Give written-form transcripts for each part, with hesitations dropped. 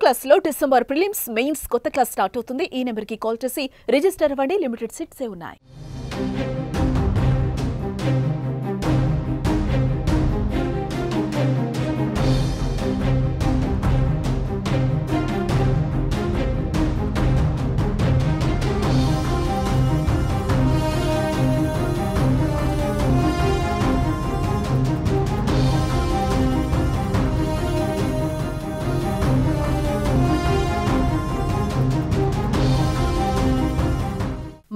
Class లో December prelims mains కొత్త class start అవుతుంది. ఈ నెంబర్ కి కాల్ చేసి రిజిస్టర్ అవ్వండి. లిమిటెడ్ సీట్స్ ఉన్నాయి.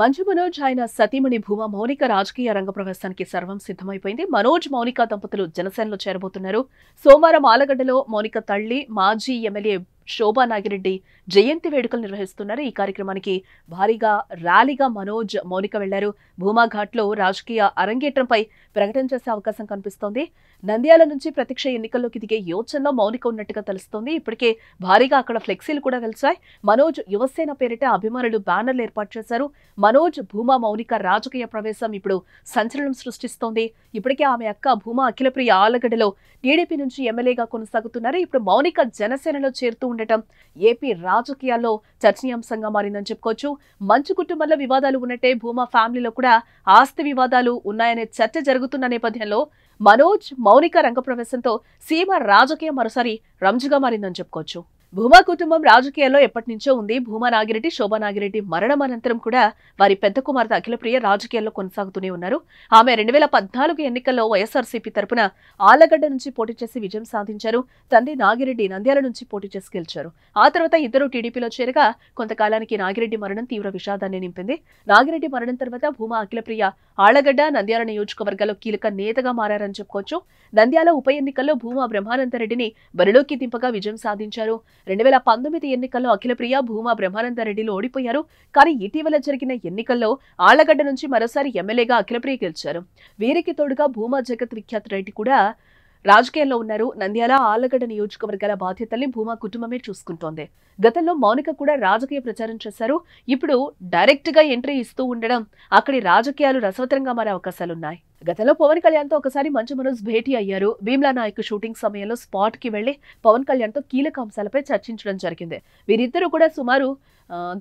మంజు మనోజ్ ఆయన సతీమణి భూమా మౌనిక రాజకీయ రంగ ప్రవేశానికి సర్వం సిద్ధమైపోయింది. మనోజ్ మౌనిక దంపతులు జనసేనలో చేరబోతున్నారు. సోమవారం ఆలగడ్డలో మౌనిక తల్లి మాజీ ఎమ్మెల్యే శోభా నాగిరెడ్డి జయంతి వేడుకలు నిర్వహిస్తున్నారు. ఈ కార్యక్రమానికి భారీగా ర్యాలీగా మనోజ్ మౌనిక వెళ్లారు. భూమా ఘాట్లో రాజకీయ అరంగేట్రంపై ప్రకటన చేసే అవకాశం కనిపిస్తోంది. నంద్యాల నుంచి ప్రత్యక్ష ఎన్నికల్లోకి దిగే యోచనలో మౌనిక ఉన్నట్టుగా తెలుస్తోంది. ఇప్పటికే భారీగా అక్కడ ఫ్లెక్సీలు కూడా వెలిశాయి. మనోజ్ యువసేన పేరిట అభిమానులు బ్యానర్లు ఏర్పాటు చేశారు. మనోజ్ భూమా మౌనిక రాజకీయ ప్రవేశం ఇప్పుడు సంచలనం సృష్టిస్తోంది. ఇప్పటికే ఆమె అక్క భూమా అఖిలప్రియ ఆలగడ్డలో టీడీపీ నుంచి ఎమ్మెల్యేగా కొనసాగుతున్నారు. ఇప్పుడు మౌనిక జనసేనలో చేరుతూ ఉండటం ఏపీ రాజకీయాల్లో చర్చనీయాంశంగా మారిందని చెప్పుకోవచ్చు. మంచు కుటుంబంలో వివాదాలు ఉన్నట్టే భూమా ఫ్యామిలీలో కూడా ఆస్తి వివాదాలు ఉన్నాయనే చర్చ జరుగుతున్న నేపథ్యంలో మనోజ్ మౌనిక రంగప్రవేశంతో సీమ రాజకీయం మరోసారి రంజుగా మారిందని చెప్పుకోవచ్చు. భూమా కుటుంబం రాజకీయాల్లో ఎప్పటి నుంచో ఉంది. భూమా నాగిరెడ్డి శోభా నాగిరెడ్డి మరణం అనంతరం కూడా వారి పెద్ద కుమార్తె అఖిలప్రియ రాజకీయాల్లో కొనసాగుతూనే ఉన్నారు. ఆమె 2014 ఎన్నికల్లో వైఎస్ఆర్సీపీ తరపున ఆలగడ్డ నుంచి పోటీ చేసి విజయం సాధించారు. తండ్రి నాగిరెడ్డి నంద్యాల నుంచి పోటీ చేసి గెలిచారు. ఆ తర్వాత ఇద్దరు టీడీపీలో చేరగా కొంతకాలానికి నాగిరెడ్డి మరణం తీవ్ర విషాదాన్ని నింపింది. నాగిరెడ్డి మరణం తర్వాత భూమా అఖిలప్రియ ఆళ్లగడ్డ నంద్యాల నియోజకవర్గాల్లో కీలక నేతగా మారారని చెప్పుకోవచ్చు. నంద్యాల ఉప ఎన్నికల్లో భూమా బ్రహ్మానందరెడ్డిని బరిలోకి దింపగా విజయం సాధించారు. 2019 ఎన్నికల్లో అఖిలప్రియ భూమా బ్రహ్మానందరెడ్డిలు ఓడిపోయారు. కానీ ఇటీవల జరిగిన ఎన్నికల్లో ఆళ్లగడ్డ నుంచి మరోసారి ఎమ్మెల్యేగా అఖిలప్రియ గెలిచారు. వీరికి తోడుగా భూమా జగత్ విఖ్యాత్ రెడ్డి కూడా రాజకీయాల్లో ఉన్నారు. నంద్యాల ఆళ్లగడ్డ నియోజకవర్గాల బాధ్యతల్ని భూమా కుటుంబమే చూసుకుంటోంది. గతంలో మౌనిక కూడా రాజకీయ ప్రచారం చేశారు. ఇప్పుడు డైరెక్ట్ గా ఎంట్రీ ఇస్తూ ఉండడం అక్కడి రాజకీయాలు రసవత్తరంగా మారే అవకాశాలున్నాయి. గతంలో పవన్ కళ్యాణ్ తో ఒకసారి మంచు మనోజ్ భేటీ అయ్యారు. భీమ్లా నాయక్ షూటింగ్ సమయంలో స్పాట్ కి వెళ్లి పవన్ కళ్యాణ్ తో కీలక అంశాలపై చర్చించడం జరిగింది. వీరిద్దరూ కూడా సుమారు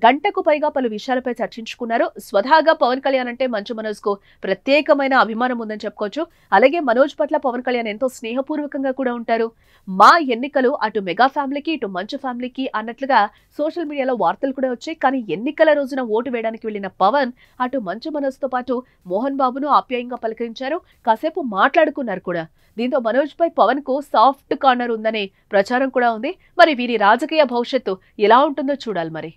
గంటకు పైగా పలు విషయాలపై చర్చించుకున్నారు. స్వతహాగా పవన్ కళ్యాణ్ అంటే మంచు మనోజ్ కు ప్రత్యేకమైన అభిమానం ఉందని చెప్పుకోవచ్చు. అలాగే మనోజ్ పట్ల పవన్ కళ్యాణ్ ఎంతో స్నేహపూర్వకంగా కూడా ఉంటారు. మా ఎన్నికలు అటు మెగా ఫ్యామిలీకి ఇటు మంచు ఫ్యామిలీకి అన్నట్లుగా సోషల్ మీడియాలో వార్తలు కూడా వచ్చాయి. కానీ ఎన్నికల రోజున ఓటు వేయడానికి వెళ్లిన పవన్ అటు మంచు మనోజ్ తో పాటు మోహన్ బాబును ఆప్యాయంగా పలకరించారు. కాసేపు మాట్లాడుకున్నారు కూడా. దీంతో మనోజ్ పై పవన్ కు సాఫ్ట్ కార్నర్ ఉందనే ప్రచారం కూడా ఉంది. మరి వీరి రాజకీయ భవిష్యత్తు ఎలా ఉంటుందో చూడాలి మరి.